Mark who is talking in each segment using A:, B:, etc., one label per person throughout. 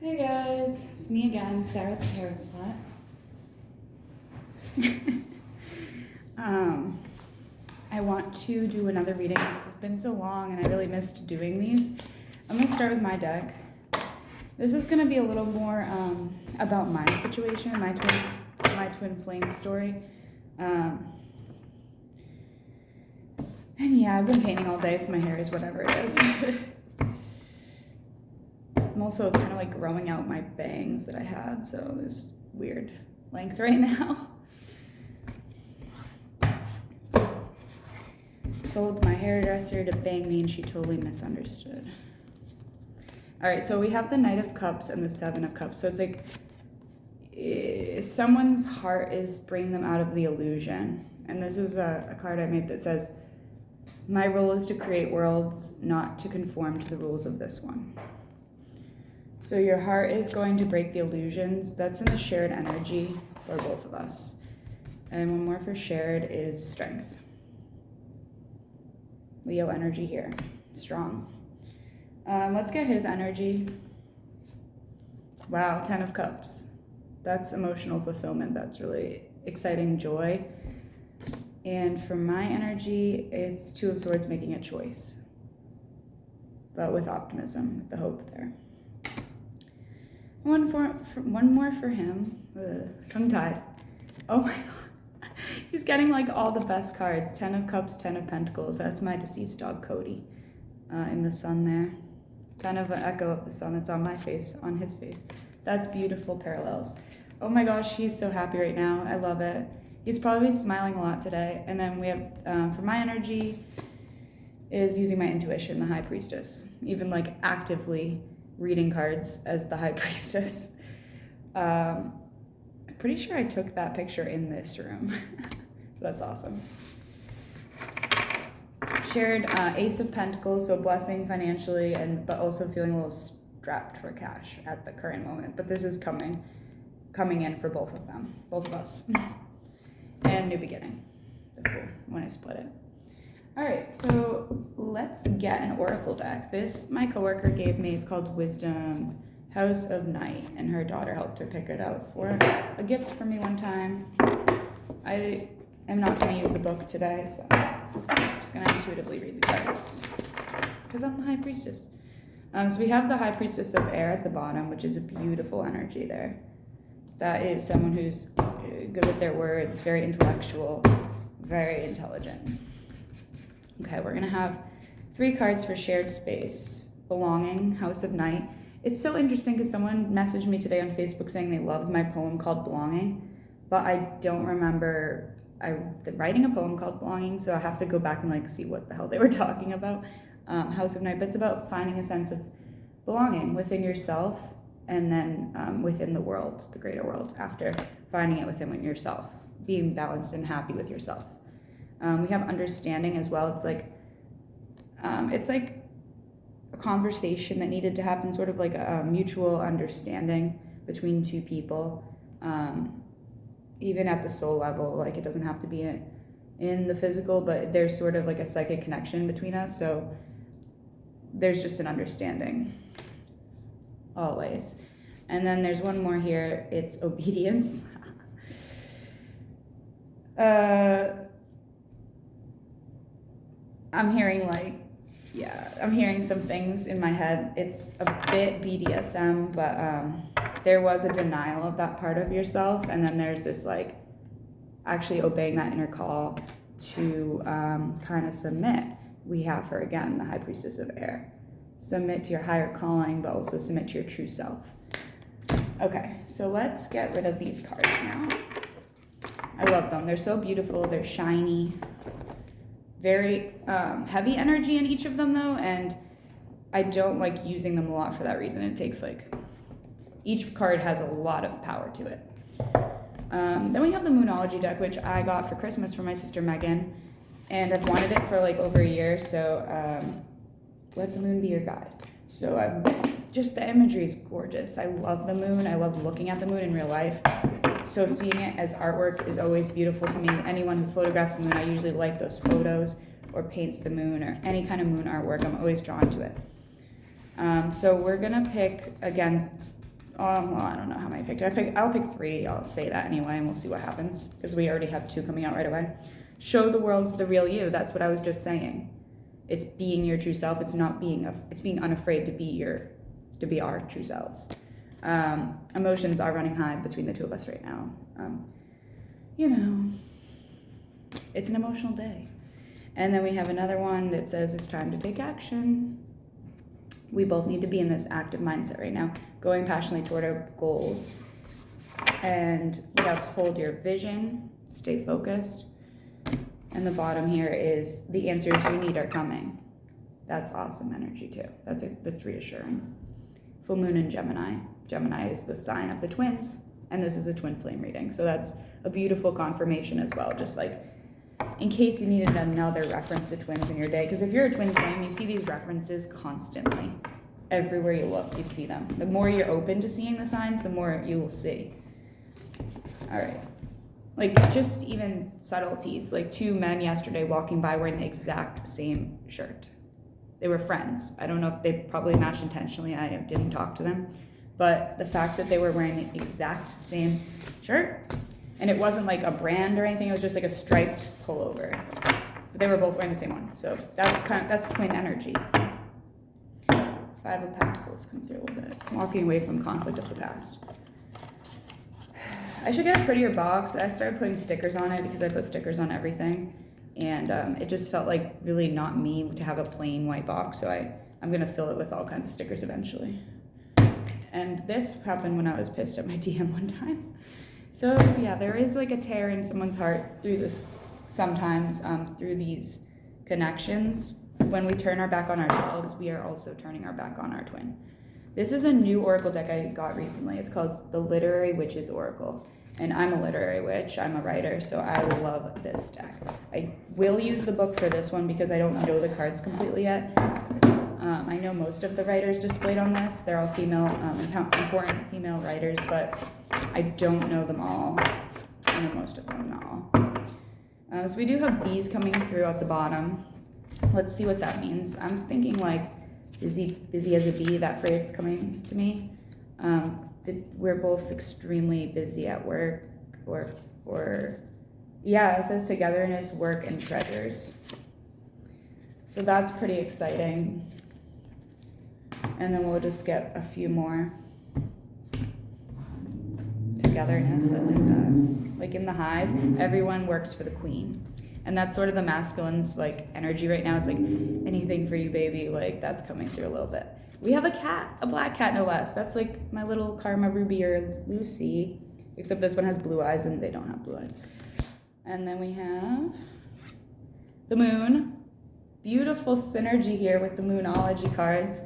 A: Hey guys, it's me again, Sarah the Tarot Slut. I want to do another reading because it's been so long and I really missed doing these. I'm going to start with my deck. This is going to be a little more about my situation, my twin flame story. And yeah, I've been painting all day, so my hair is whatever it is. I'm also kind of like growing out my bangs that I had, so this weird length right now. Told my hairdresser to bang me and she totally misunderstood. All right, so we have the Knight of Cups and the Seven of Cups. So it's like someone's heart is bringing them out of the illusion. And this is a card I made that says, my role is to create worlds, not to conform to the rules of this one. So your heart is going to break the illusions. That's in the shared energy for both of us. And one more for shared is strength. Leo energy here, strong. Let's get his energy. Wow, 10 of Cups. That's emotional fulfillment. That's really exciting joy. And for my energy, it's 2 of Swords, making a choice. But with optimism, with the hope there. One more for him. Tongue-tied. Oh my god. He's getting like all the best cards. 10 of Cups, 10 of Pentacles. That's my deceased dog, Cody. In the sun there. Kind of an echo of the sun that's on my face, on his face. That's beautiful parallels. Oh my gosh, he's so happy right now. I love it. He's probably smiling a lot today. And then we have, for my energy, is using my intuition, the High Priestess. Even like actively reading cards as the High Priestess. I'm pretty sure I took that picture in this room. So that's awesome. Shared Ace of Pentacles, so blessing financially, but also feeling a little strapped for cash at the current moment. But this is coming in for both of them, both of us. And new beginning, the Fool, when I split it. All right, so let's get an oracle deck. This my coworker gave me. It's called Wisdom, House of Night, and her daughter helped her pick it out for a gift for me one time. I am not going to use the book today, so I'm just going to intuitively read the cards because I'm the High Priestess. So we have the High Priestess of Air at the bottom, which is a beautiful energy there. That is someone who's good with their words, very intellectual, very intelligent. Okay, we're gonna have 3 cards for shared space. Belonging, House of Night. It's so interesting because someone messaged me today on Facebook saying they loved my poem called Belonging, but I don't remember writing a poem called Belonging, so I have to go back and like see what the hell they were talking about. House of Night, but it's about finding a sense of belonging within yourself and then within the world, the greater world, after finding it within yourself, being balanced and happy with yourself. We have understanding as well. It's like a conversation that needed to happen, sort of like a mutual understanding between 2 people, even at the soul level. Like it doesn't have to be in the physical, but there's sort of like a psychic connection between us. So there's just an understanding always. And then there's one more here. It's obedience. I'm hearing some things in my head. It's a bit BDSM, but there was a denial of that part of yourself, and then there's this like actually obeying that inner call to kind of submit. We have her again, the High Priestess of Air. Submit to your higher calling, but also submit to your true self. Okay, so let's get rid of these cards now. I love them. They're so beautiful. They're shiny. Very heavy energy in each of them though, and I don't like using them a lot for that reason. It takes like, each card has a lot of power to it. Then we have the Moonology deck, which I got for Christmas from my sister Megan, and I've wanted it for like over a year, so let the moon be your guide. So just the imagery is gorgeous. I love the moon. I love looking at the moon in real life. So seeing it as artwork is always beautiful to me. Anyone who photographs the moon, I usually like those photos, or paints the moon, or any kind of moon artwork. I'm always drawn to it. So we're gonna pick, again, well, I don't know how many I picked. I'll pick 3. I'll say that anyway, and we'll see what happens because we already have 2 coming out right away. Show the world the real you. That's what I was just saying. It's being your true self. It's not being it's being unafraid to be our true selves. Emotions are running high between the 2 of us right now. It's an emotional day. And then we have another one that says it's time to take action. We both need to be in this active mindset right now, going passionately toward our goals. And we have hold your vision, stay focused. And the bottom here is the answers you need are coming. That's awesome energy too. That's reassuring. Full moon in Gemini. Gemini is the sign of the twins, and this is a twin flame reading. So that's a beautiful confirmation as well, just like in case you needed another reference to twins in your day. Because if you're a twin flame, you see these references constantly. Everywhere you look, you see them. The more you're open to seeing the signs, the more you will see. All right. Like just even subtleties, like 2 men yesterday walking by wearing the exact same shirt. They were friends. I don't know if they probably matched intentionally. I didn't talk to them. But the fact that they were wearing the exact same shirt, and it wasn't like a brand or anything, it was just like a striped pullover. But they were both wearing the same one. So that's twin energy. 5 of Pentacles come through a little bit. Walking away from conflict of the past. I should get a prettier box. I started putting stickers on it because I put stickers on everything. And it just felt like really not me to have a plain white box. So I'm going to fill it with all kinds of stickers eventually. And this happened when I was pissed at my DM one time. So yeah, there is like a tear in someone's heart through this sometimes, through these connections. When we turn our back on ourselves, we are also turning our back on our twin. This is a new oracle deck I got recently. It's called the Literary Witch's Oracle. And I'm a literary witch. I'm a writer, so I love this deck. I will use the book for this one because I don't know the cards completely yet. I know most of the writers displayed on this. They're all female, important female writers, but I don't know them all. I know most of them, not all. So we do have bees coming through at the bottom. Let's see what that means. I'm thinking like busy as a bee, that phrase coming to me. We're both extremely busy at work, or yeah, it says togetherness, work, and treasures. So that's pretty exciting. And then we'll just get a few more. Togetherness, I like that. Like in the hive, everyone works for the queen. And that's sort of the masculine's like energy right now. It's like anything for you, baby. Like that's coming through a little bit. We have a cat, a black cat no less. That's like my little Karma Ruby or Lucy, except this one has blue eyes and they don't have blue eyes. And then we have the moon. Beautiful synergy here with the Moonology cards.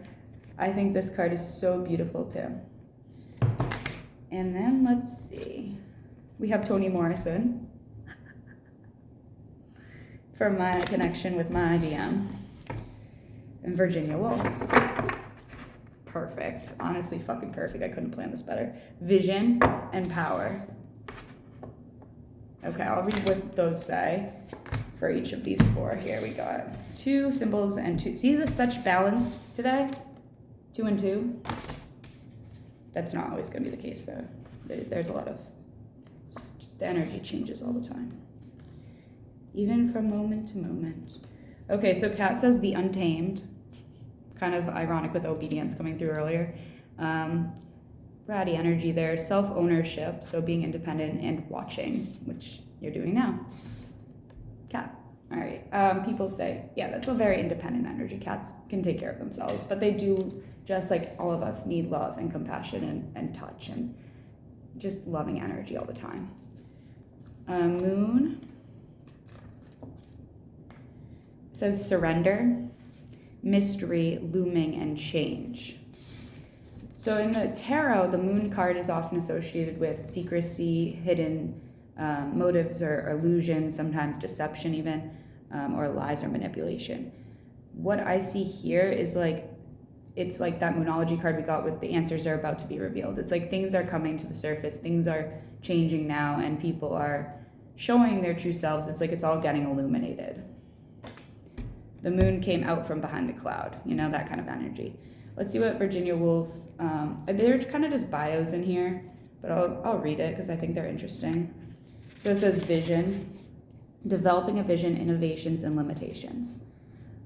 A: I think this card is so beautiful too. And then let's see. We have Toni Morrison for my connection with my DM. And Virginia Woolf. Perfect. Honestly, fucking perfect. I couldn't plan this better. Vision and power. Okay, I'll read what those say for each of these 4. Here we got 2 symbols and 2. See this such balance today? 2 and 2. That's not always going to be the case though. There's a lot of, the energy changes all the time. Even from moment to moment. Okay, so Kat says the untamed. Kind of ironic with obedience coming through earlier. Bratty energy there. Self-ownership, so being independent and watching, which you're doing now. Kat. All right. People say, yeah, that's a very independent energy. Cats can take care of themselves, but they do, just like all of us, need love and compassion and touch and just loving energy all the time. Moon says surrender, mystery, looming, and change. So in the tarot, the moon card is often associated with secrecy, hidden motives or illusion, sometimes deception even, or lies or manipulation. What I see here is like, it's like that Moonology card we got with the answers are about to be revealed. It's like things are coming to the surface, things are changing now, and people are showing their true selves. It's like it's all getting illuminated. The moon came out from behind the cloud, you know, that kind of energy. Let's see what Virginia Woolf, they're kind of just bios in here, but I'll read it because I think they're interesting. So it says vision, developing a vision, innovations, and limitations.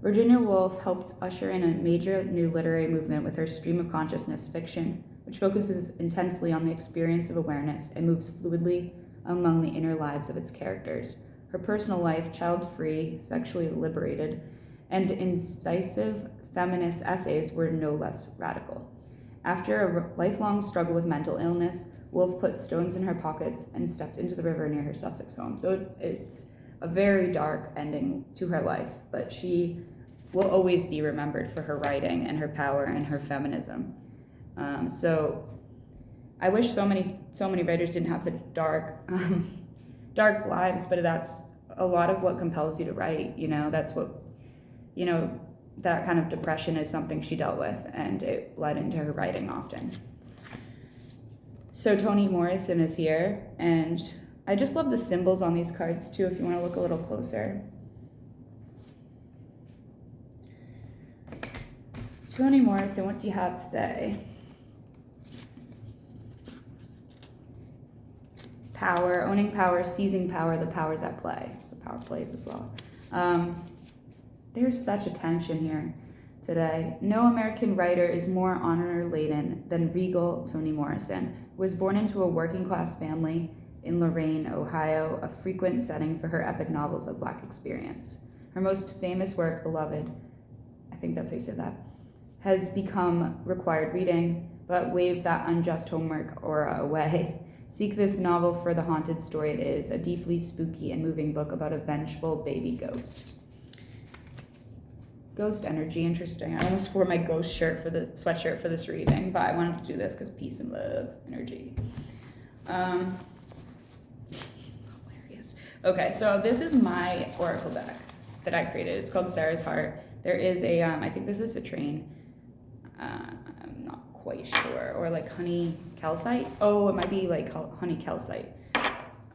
A: Virginia Woolf helped usher in a major new literary movement with her stream of consciousness fiction, which focuses intensely on the experience of awareness and moves fluidly among the inner lives of its characters. Her personal life, child-free, sexually liberated, and incisive feminist essays were no less radical. After a lifelong struggle with mental illness, Woolf put stones in her pockets and stepped into the river near her Sussex home. So it's a very dark ending to her life, but she will always be remembered for her writing and her power and her feminism. So I wish so many writers didn't have such dark lives, but that's a lot of what compels you to write. That's what, that kind of depression is something she dealt with, and it led into her writing often. So Toni Morrison is here, and I just love the symbols on these cards too, if you want to look a little closer. Toni Morrison, what do you have to say? Power, owning power, seizing power, the power's at play. So power plays as well. There's such a tension here today. No American writer is more honor-laden than regal Toni Morrison, who was born into a working-class family in Lorain, Ohio, a frequent setting for her epic novels of Black experience. Her most famous work, Beloved, I think that's how you say that, has become required reading, but wave that unjust homework aura away. Seek this novel for the haunted story it is, a deeply spooky and moving book about a vengeful baby ghost. Ghost energy, interesting. I almost wore my ghost sweatshirt for this reading, but I wanted to do this because peace and love energy. Hilarious. Okay, so this is my oracle deck that I created. It's called Sarah's Heart. There is a, I think this is a train. I'm not quite sure. Or like honey calcite. Oh, it might be like honey calcite.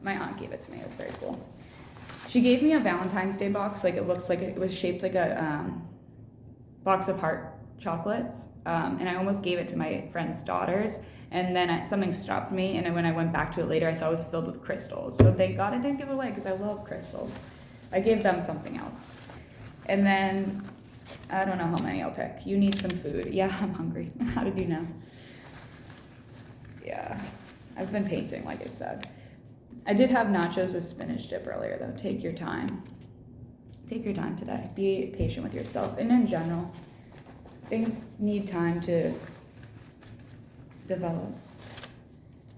A: My aunt gave it to me. It was very cool. She gave me a Valentine's Day box. Like it looks like it was shaped like a box of heart chocolates. And I almost gave it to my friend's daughters. And then something stopped me. And when I went back to it later, I saw it was filled with crystals. So thank God I didn't give it away because I love crystals. I gave them something else. And then I don't know how many I'll pick. You need some food. Yeah, I'm hungry. How did you know? Yeah, I've been painting, like I said. I did have nachos with spinach dip earlier, though. Take your time. Take your time today. Be patient with yourself. And in general, things need time to develop.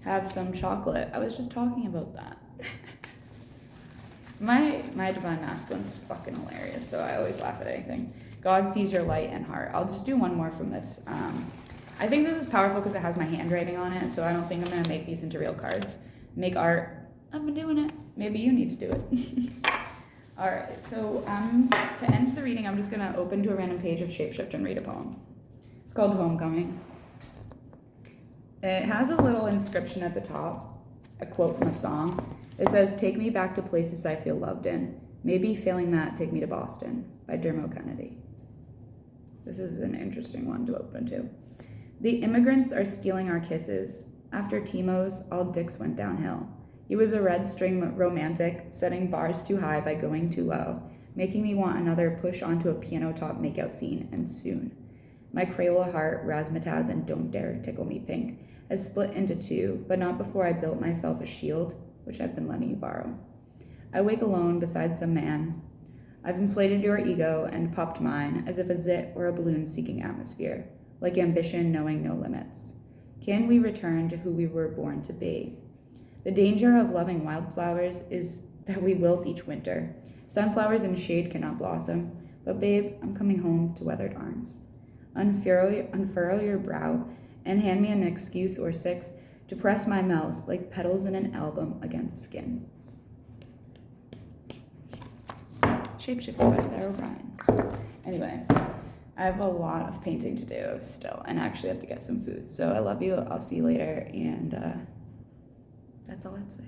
A: Have some chocolate. I was just talking about that. My divine masculine's fucking hilarious, so I always laugh at anything. God sees your light and heart. I'll just do one more from this. I think this is powerful because it has my handwriting on it, so I don't think I'm going to make these into real cards. Make art. I've been doing it. Maybe you need to do it. All right, so to end the reading, I'm just going to open to a random page of Shapeshift and read a poem. It's called Homecoming. It has a little inscription at the top, a quote from a song. It says, "Take me back to places I feel loved in. Maybe failing that, take me to Boston," by Dermot Kennedy. This is an interesting one to open to. "The immigrants are stealing our kisses. After Timo's, all dicks went downhill. He was a red string romantic, setting bars too high by going too low, making me want another push onto a piano top makeout scene, and soon. My Crayola heart, razzmatazz, and don't dare tickle me pink, has split into two, but not before I built myself a shield, which I've been letting you borrow. I wake alone beside some man. I've inflated your ego and popped mine, as if a zit or a balloon seeking atmosphere, like ambition knowing no limits. Can we return to who we were born to be? The danger of loving wildflowers is that we wilt each winter. Sunflowers in shade cannot blossom, but babe, I'm coming home to weathered arms. Unfurrow your brow and hand me an excuse or six to press my mouth like petals in an album against skin." Shapeshifter by Sarah O'Brien. Anyway, I have a lot of painting to do still, and I actually have to get some food. So I love you. I'll see you later, and that's all I have to say.